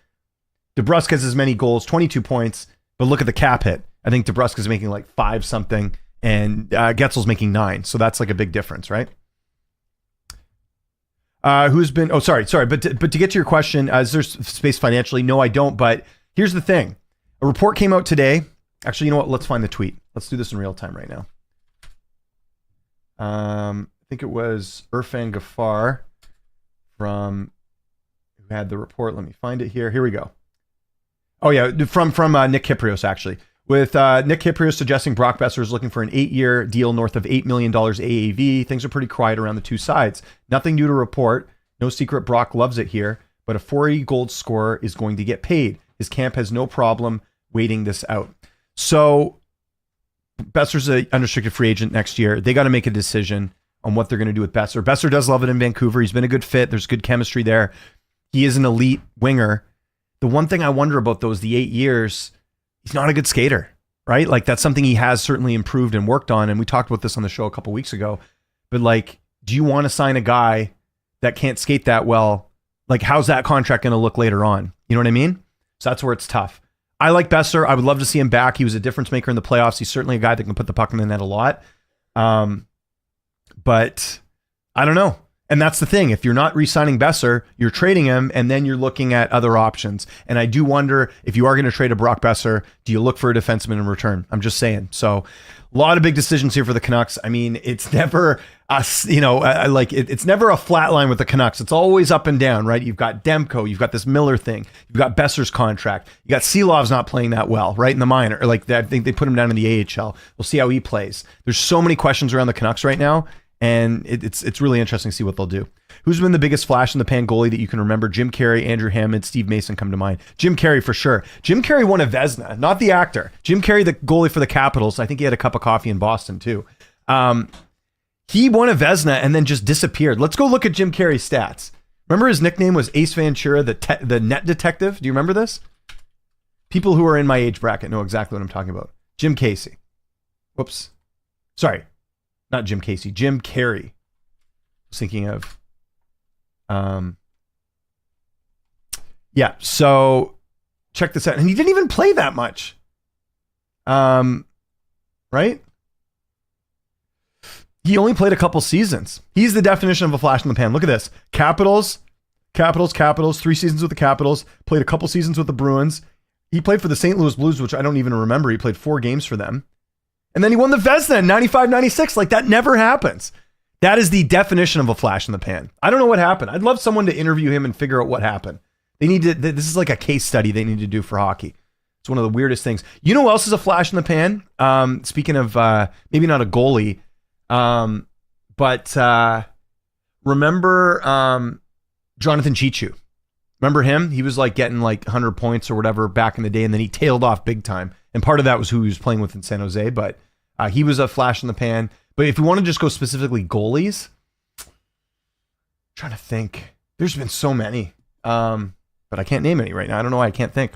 DeBrusk has as many goals, 22 points, but look at the cap hit. I think DeBrusk is making like 5 something and Getzel's making 9. So that's like a big difference, right? But to get to your question, is there space financially? No, I don't. But here's the thing. A report came out today. Actually, you know what? Let's find the tweet. Let's do this in real time right now. I think it was Irfan Ghaffar who had the report. Let me find it here. Here we go. Oh yeah, from Nick Kyprios, actually. With Nick Kyprios suggesting Brock Besser is looking for an 8-year deal north of $8 million AAV. Things are pretty quiet around the two sides. Nothing new to report. No secret Brock loves it here, but a 480 gold scorer is going to get paid. His camp has no problem waiting this out. So Besser's an unrestricted free agent next year. They got to make a decision on what they're going to do with Besser. Besser does love it in Vancouver. He's been a good fit. There's good chemistry there. He is an elite winger. The one thing I wonder about though is the 8 years, he's not a good skater, right? Like that's something he has certainly improved and worked on. And we talked about this on the show a couple weeks ago, but like, do you want to sign a guy that can't skate that well? Like, how's that contract going to look later on? You know what I mean? So that's where it's tough. I like Besser. I would love to see him back. He was a difference maker in the playoffs. He's certainly a guy that can put the puck in the net a lot. But I don't know. And that's the thing. If you're not re-signing Besser, you're trading him, and then you're looking at other options. And I do wonder, if you are going to trade a Brock Besser, do you look for a defenseman in return? I'm just saying. So a lot of big decisions here for the Canucks. I mean, it's never it's never a flat line with the Canucks. It's always up and down, right? You've got Demko, you've got this Miller thing, you've got Besser's contract, you got Silov's not playing that well, right, in the minor. Or like I think they put him down in the AHL. We'll see how he plays. There's so many questions around the Canucks right now. And it's really interesting to see what they'll do. Who's been the biggest flash in the pan goalie that you can remember? Jim Carrey, Andrew Hammond, Steve Mason come to mind. Jim Carrey for sure. Jim Carrey won a Vezina, not the actor. Jim Carrey, the goalie for the Capitals. I think he had a cup of coffee in Boston too. He won a Vezina and then just disappeared. Let's go look at Jim Carrey's stats. Remember his nickname was Ace Ventura, the net detective? Do you remember this? People who are in my age bracket know exactly what I'm talking about. Jim Casey. Whoops. Sorry. Not Jim Casey, Jim Carrey. I was thinking of, yeah. So check this out, and he didn't even play that much, right? He only played a couple seasons. He's the definition of a flash in the pan. Look at this: Capitals. 3 seasons with the Capitals. Played a couple seasons with the Bruins. He played for the St. Louis Blues, which I don't even remember. He played 4 games for them. And then he won the Vezina in 95-96. Like, that never happens. That is the definition of a flash in the pan. I don't know what happened. I'd love someone to interview him and figure out what happened. They need to, this is like a case study they need to do for hockey. It's one of the weirdest things. You know who else is a flash in the pan? Speaking of, maybe not a goalie, but remember Jonathan Chichu? Remember him? He was like getting like 100 points or whatever back in the day, and then he tailed off big time. And part of that was who he was playing with in San Jose, but he was a flash in the pan. But if we want to just go specifically goalies, I'm trying to think. There's been so many. But I can't name any right now. I don't know why I can't think.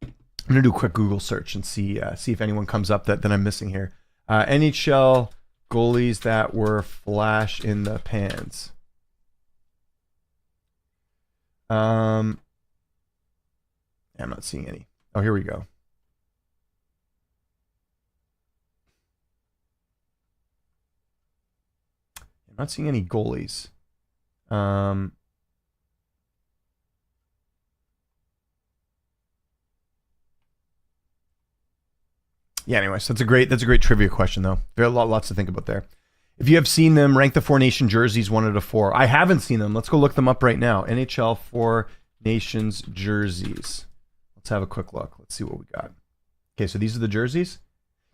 I'm going to do a quick Google search and see if anyone comes up that I'm missing here. NHL goalies that were flash in the pans. I'm not seeing any. Oh, here we go. I'm not seeing any goalies. Yeah, anyways, that's a great trivia question though. There are lots to think about there. If you have seen them, rank the 4 Nation jerseys 1 out of 4. I haven't seen them. Let's go look them up right now. NHL 4 Nations jerseys. Let's have a quick look. Let's see what we got. Okay, so these are the jerseys.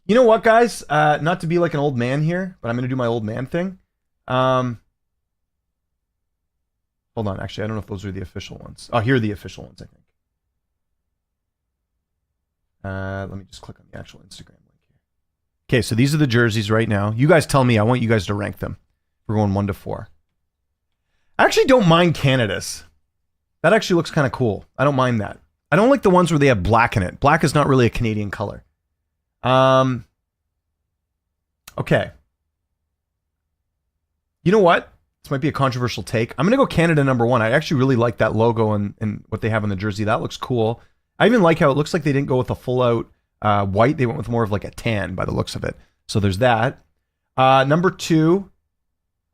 You know what, guys? Not to be like an old man here, but I'm going to do my old man thing. Hold on. Actually, I don't know if those are the official ones. Oh, here are the official ones, I think. Let me just click on the actual Instagram link here. Okay, so these are the jerseys right now. You guys tell me. I want you guys to rank them. We're going 1 to 4. I actually don't mind Canada's. That actually looks kind of cool. I don't mind that. I don't like the ones where they have black in it. Black is not really a Canadian color. Okay. You know what? This might be a controversial take. I'm going to go Canada number 1. I actually really like that logo and what they have on the jersey. That looks cool. I even like how it looks like they didn't go with a full out white. They went with more of like a tan by the looks of it. So there's that. Number 2,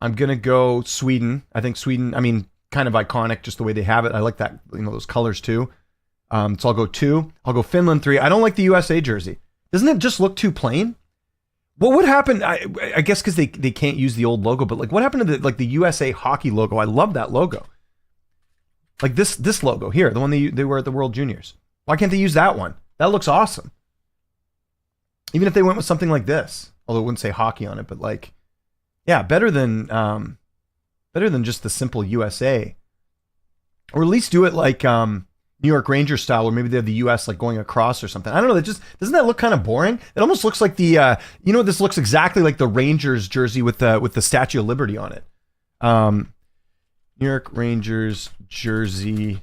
I'm going to go Sweden. I think Sweden, I mean, kind of iconic, just the way they have it. I like that, you know, those colors too. So I'll go 2. I'll go Finland 3. I don't like the USA jersey. Doesn't it just look too plain? What would happen? I guess because they can't use the old logo, but like what happened to the USA hockey logo? I love that logo. Like this logo here, the one they wear at the World Juniors. Why can't they use that one? That looks awesome. Even if they went with something like this, although it wouldn't say hockey on it, but like, yeah, better than just the simple USA, or at least do it like New York Rangers style, where maybe they have the US like going across or something. I don't know. That just doesn't that look kind of boring? It almost looks like the this looks exactly like the Rangers jersey with the Statue of Liberty on it. New York Rangers jersey.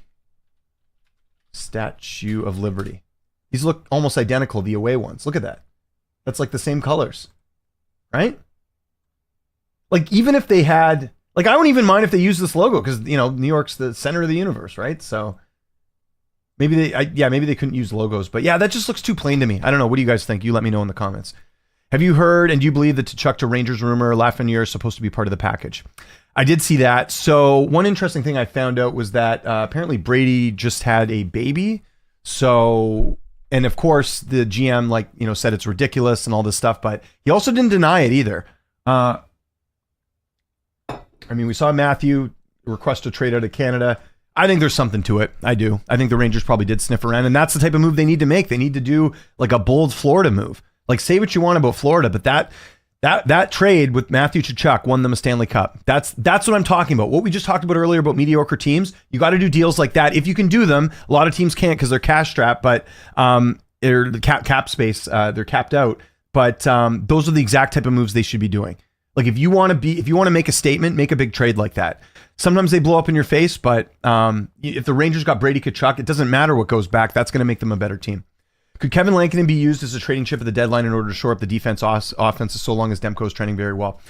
Statue of Liberty. These look almost identical, the away ones. Look at that. That's like the same colors, right? Like even if they had, like I wouldn't even mind if they use this logo because you know New York's the center of the universe, right? So maybe they couldn't use logos, but yeah, that just looks too plain to me. I don't know. What do you guys think? You let me know in the comments. Have you heard and do you believe the Tkachuk to Rangers rumor Lafreniere is supposed to be part of the package? I did see that. So one interesting thing I found out was that apparently Brady just had a baby. So, and of course the GM said it's ridiculous and all this stuff, but he also didn't deny it either. I mean, we saw Matthew request a trade out of Canada. I think there's something to it. I do. I think the Rangers probably did sniff around, and that's the type of move they need to make. They need to do like a bold Florida move. Like say what you want about Florida, but that trade with Matthew Tkachuk won them a Stanley Cup. That's what I'm talking about. What we just talked about earlier about mediocre teams, you got to do deals like that. If you can do them, a lot of teams can't because they're cash strapped, but they're the cap space, they're capped out. But those are the exact type of moves they should be doing. Like if you want to make a statement, make a big trade like that. Sometimes they blow up in your face, but if the Rangers got Brady Tkachuk, it doesn't matter what goes back. That's going to make them a better team. Could Kevin Lankinen be used as a trading chip at the deadline in order to shore up the defense offense so long as Demko is trending very well?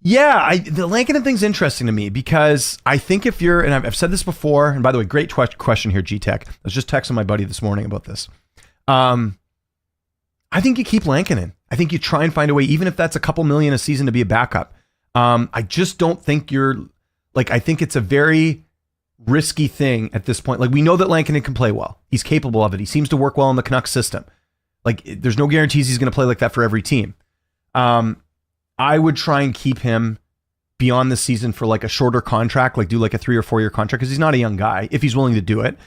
Yeah, the Lankinen thing's interesting to me because I think if you're, and I've said this before, and by the way, great question here, G-Tech. I was just texting my buddy this morning about this. I think you keep Lankinen. I think you try and find a way, even if that's a couple million a season to be a backup. I just don't think I think it's a very risky thing at this point. Like we know that Lankinen can play well. He's capable of it. He seems to work well in the Canucks system. Like there's no guarantees he's going to play like that for every team. I would try and keep him beyond the season for like a shorter contract, like do like a 3 or 4 year contract because he's not a young guy if he's willing to do it.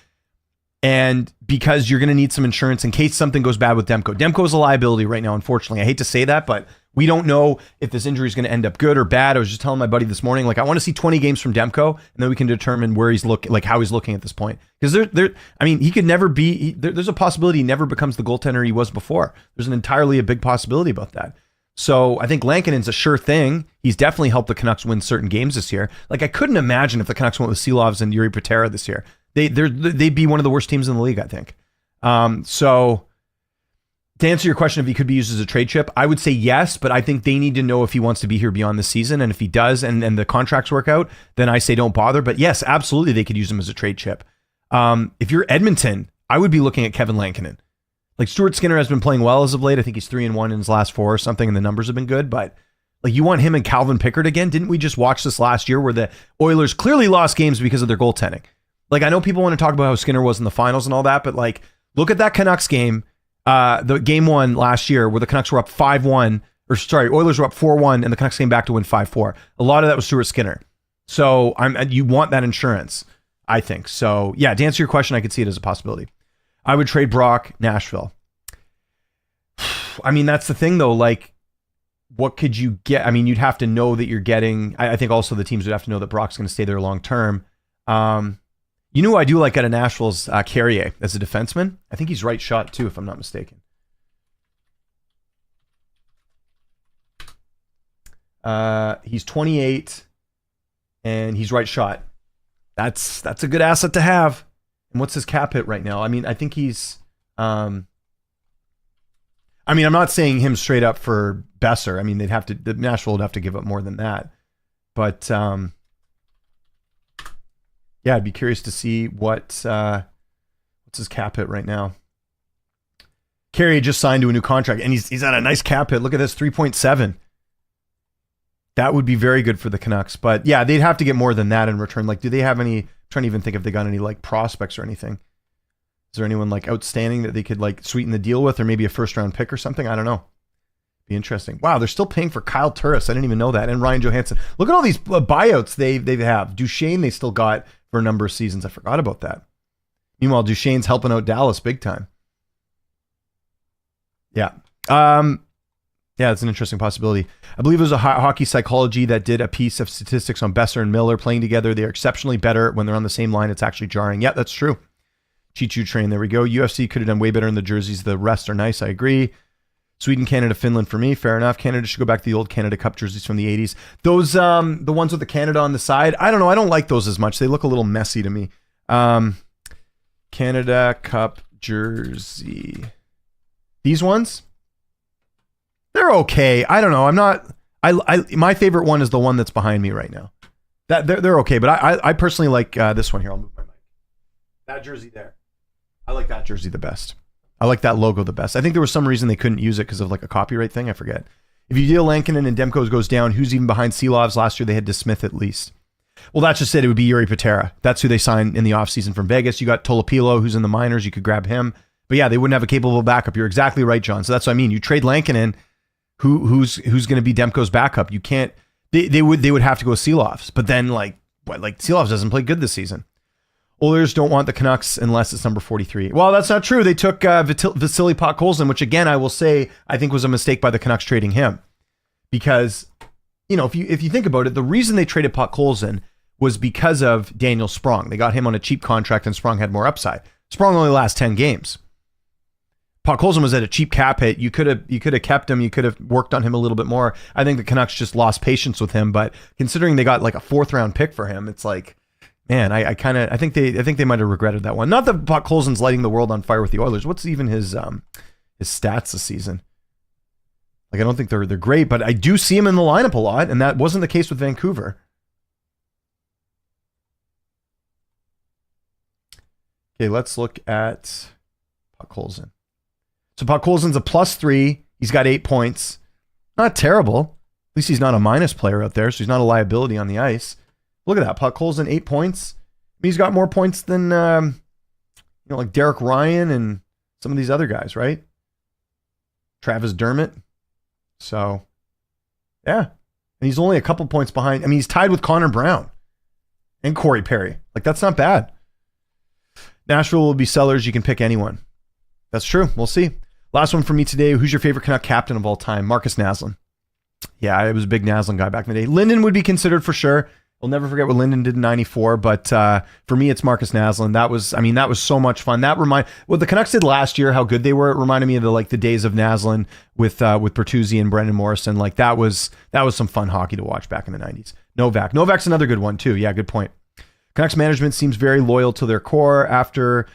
And because you're going to need some insurance in case something goes bad with Demko. Demko is a liability right now, unfortunately. I hate to say that, but we don't know if this injury is going to end up good or bad. I was just telling my buddy this morning, like I want to see 20 games from Demko, and then we can determine where he's looking, like how he's looking at this point. Because he could never be. There's a possibility he never becomes the goaltender he was before. There's a big possibility about that. So I think Lankinen's a sure thing. He's definitely helped the Canucks win certain games this year. Like, I couldn't imagine if the Canucks went with Silovs and Yuri Patera this year. They'd be one of the worst teams in the league, I think. So to answer your question, if he could be used as a trade chip, I would say yes, but I think they need to know if he wants to be here beyond the season. And if he does, and the contracts work out, then I say don't bother. But yes, absolutely, they could use him as a trade chip. If you're Edmonton, I would be looking at Kevin Lankinen. Like, Stuart Skinner has been playing well as of late. I think he's 3-1 in his last 4 or something, and the numbers have been good. But like, you want him and Calvin Pickard again? Didn't we just watch this last year where the Oilers clearly lost games because of their goaltending? Like, I know people want to talk about how Skinner was in the finals and all that, but like, look at that Canucks game, the game 1 last year where the Canucks were up 5-1, Oilers were up 4-1, and the Canucks came back to win 5-4. A lot of that was Stuart Skinner. So you want that insurance, I think. So yeah, to answer your question, I could see it as a possibility. I would trade Brock, Nashville. I mean, that's the thing though. Like, what could you get? I mean, you'd have to know that you're getting, I think also the teams would have to know that Brock's going to stay there long term. You know who I do like out of Nashville's Carrier as a defenseman? I think he's right shot too, if I'm not mistaken. He's 28 and he's right shot. That's a good asset to have. And what's his cap hit right now? I mean, I think he's I'm not saying him straight up for Besser. I mean, the Nashville would have to give up more than that. But yeah, I'd be curious to see what's his cap hit right now. Carey just signed to a new contract, and he's at a nice cap hit. Look at this, 3.7. That would be very good for the Canucks. But yeah, they'd have to get more than that in return. Like, do they have any? I'm trying to even think if they got any like prospects or anything. Is there anyone like outstanding that they could like sweeten the deal with, or maybe a first round pick or something? I don't know. Be interesting. Wow, they're still paying for Kyle Turris. I didn't even know that. And Ryan Johansson. Look at all these buyouts they have. Duchesne they still got for a number of seasons. I forgot about that. Meanwhile, Duchesne's helping out Dallas big time. Yeah. Yeah, it's an interesting possibility. I believe it was a hockey psychology that did a piece of statistics on Besser and Miller playing together. They are exceptionally better when they're on the same line. It's actually jarring. Yeah, that's true. Choo-choo train. There we go. UFC could have done way better in the jerseys. The rest are nice. I agree. Sweden, Canada, Finland for me. Fair enough. Canada should go back to the old Canada Cup jerseys from the 80s. Those, the ones with the Canada on the side, I don't know. I don't like those as much. They look a little messy to me. Canada Cup jersey. These ones? They're okay. I don't know. My favorite one is the one that's behind me right now. That they're okay, but I personally like this one here. I'll move my mic. That jersey there. I like that jersey the best. I like that logo the best. I think there was some reason they couldn't use it because of like a copyright thing. I forget. If you deal Lankinen and Demko goes down, who's even behind Silovs? Last year they had DeSmith at least. Well, that's just it. It would be Yuri Patera. That's who they signed in the offseason from Vegas. You got Tolopilo, who's in the minors. You could grab him. But yeah, they wouldn't have a capable backup. You're exactly right, John. So that's what I mean. You trade Lankinen. Who's going to be Demko's backup? You can't. They would have to go Silovs, but then like Silovs doesn't play good this season. Oilers don't want the Canucks unless it's number 43. Well, that's not true. They took Vasily Podkolzin, which again I will say I think was a mistake by the Canucks trading him, because if you think about it, the reason they traded Podkolzin was because of Daniel Sprong. They got him on a cheap contract, and Sprong had more upside. Sprong only lasts 10 games. Podkolzin was at a cheap cap hit. You could have kept him. You could have worked on him a little bit more. I think the Canucks just lost patience with him. But considering they got like a 4th round pick for him, it's like, man, I think they might have regretted that one. Not that Podkolzin's lighting the world on fire with the Oilers. What's even his stats this season? Like, I don't think they're great, but I do see him in the lineup a lot, and that wasn't the case with Vancouver. Okay, let's look at Podkolzin. So Podkolzin's a +3. He's got 8 points. Not terrible. At least he's not a minus player out there, so he's not a liability on the ice. Look at that. Podkolzin, 8 points. I mean, he's got more points than like Derek Ryan and some of these other guys, right? Travis Dermott. So, yeah. And he's only a couple points behind. I mean, he's tied with Connor Brown and Corey Perry. Like, that's not bad. Nashville will be sellers. You can pick anyone. That's true. We'll see. Last one for me today. Who's your favorite Canuck captain of all time? Marcus Naslund. Yeah, I was a big Naslund guy back in the day. Linden would be considered for sure. We'll never forget what Linden did in '94, but for me, it's Marcus Naslund. That was so much fun. What the Canucks did last year, how good they were. It reminded me of the days of Naslund with Bertuzzi and Brendan Morrison. Like that was some fun hockey to watch back in the '90s. Novak's another good one too. Yeah, good point. Canucks management seems very loyal to their core. After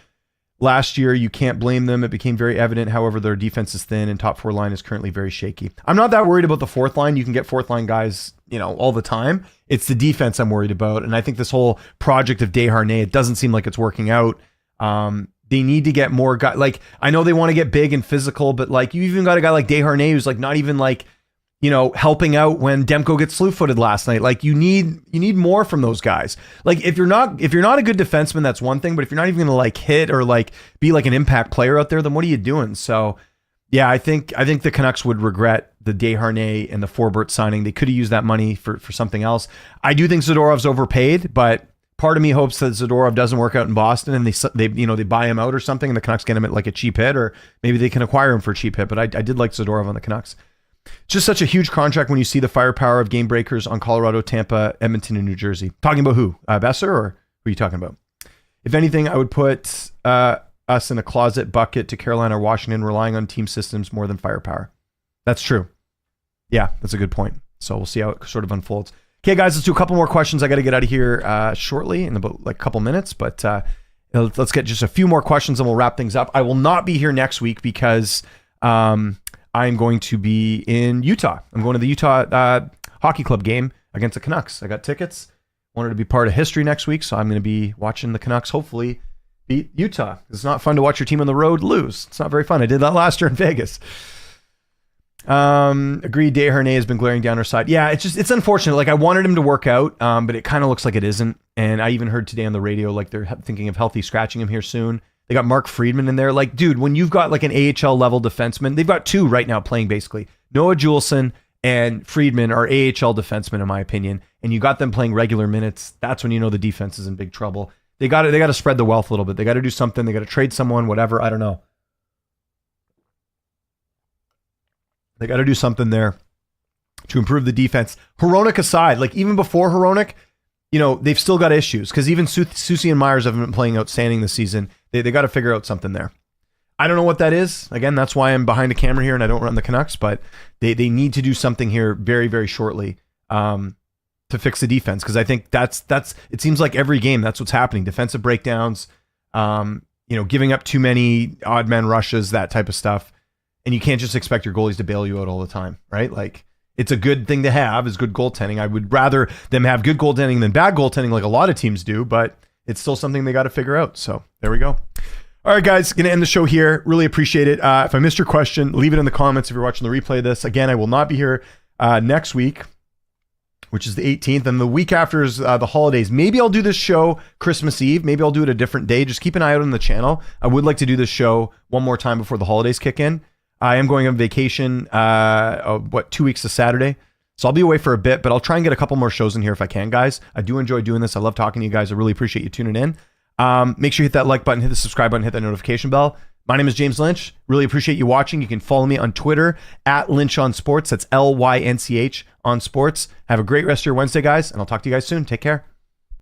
last year, you can't blame them. It became very evident. However, their defense is thin and top four line is currently very shaky. I'm not that worried about the fourth line. You can get fourth line guys, all the time. It's the defense I'm worried about. And I think this whole project of Desharnais, it doesn't seem like it's working out. They need to get more guys. Like, I know they want to get big and physical, but like, you even got a guy like Desharnais who's like not even like, helping out when Demko gets slew-footed last night. Like you need more from those guys. Like if you're not a good defenseman, that's one thing, but if you're not even going to like hit or like be like an impact player out there, then what are you doing? So yeah, I think the Canucks would regret the Desharnais and the Forbort signing. They could have used that money for something else. I do think Zadorov's overpaid, but part of me hopes that Zadorov doesn't work out in Boston and they buy him out or something and the Canucks get him at like a cheap hit, or maybe they can acquire him for a cheap hit. But I did like Zadorov on the Canucks. Just such a huge contract when you see the firepower of game breakers on Colorado, Tampa, Edmonton, and New Jersey. Talking about who? Besser, or who are you talking about? If anything, I would put us in a closet bucket to Carolina or Washington, relying on team systems more than firepower. That's true. Yeah, that's a good point. So we'll see how it sort of unfolds. Okay, guys, let's do a couple more questions. I got to get out of here shortly in about like a couple minutes, but let's get just a few more questions and we'll wrap things up. I will not be here next week because I'm going to be in Utah. I'm going to the Utah Hockey Club game against the Canucks. I got tickets. Wanted to be part of history next week, so I'm going to be watching the Canucks hopefully beat Utah. It's not fun to watch your team on the road lose. It's not very fun. I did that last year in Vegas. Agreed. Desharnais has been glaring down her side. Yeah, it's unfortunate. Like I wanted him to work out, but it kind of looks like it isn't. And I even heard today on the radio, like they're thinking of healthy scratching him here soon. They got Mark Friedman in there. Like, dude, when you've got like an AHL level defenseman, they've got two right now playing basically. Noah Juleson and Friedman are AHL defensemen, in my opinion. And you got them playing regular minutes. That's when you know the defense is in big trouble. They got to spread the wealth a little bit. They got to do something. They got to trade someone, whatever. I don't know. They got to do something there to improve the defense. Hronek aside, like even before Hronek, they've still got issues because even Susie and Myers haven't been playing outstanding this season. They got to figure out something there. I don't know what that is. Again, that's why I'm behind a camera here and I don't run the Canucks, but they need to do something here very, very shortly to fix the defense. Because I think that's it seems like every game that's what's happening. Defensive breakdowns, giving up too many odd man rushes, that type of stuff. And you can't just expect your goalies to bail you out all the time, right? Like it's a good thing to have is good goaltending. I would rather them have good goaltending than bad goaltending like a lot of teams do, but it's still something they got to figure out. So there we go. All right, guys, going to end the show here. Really appreciate it. If I missed your question, leave it in the comments if you're watching the replay of this. Again, I will not be here next week, which is the 18th. And the week after is the holidays. Maybe I'll do this show Christmas Eve. Maybe I'll do it a different day. Just keep an eye out on the channel. I would like to do this show one more time before the holidays kick in. I am going on vacation, 2 weeks to Saturday. So I'll be away for a bit, but I'll try and get a couple more shows in here if I can, guys. I do enjoy doing this. I love talking to you guys. I really appreciate you tuning in. Make sure you hit that like button, hit the subscribe button, hit that notification bell. My name is James Lynch. Really appreciate you watching. You can follow me on Twitter at Lynch on Sports. That's LYNCH on Sports. Have a great rest of your Wednesday, guys, and I'll talk to you guys soon. Take care.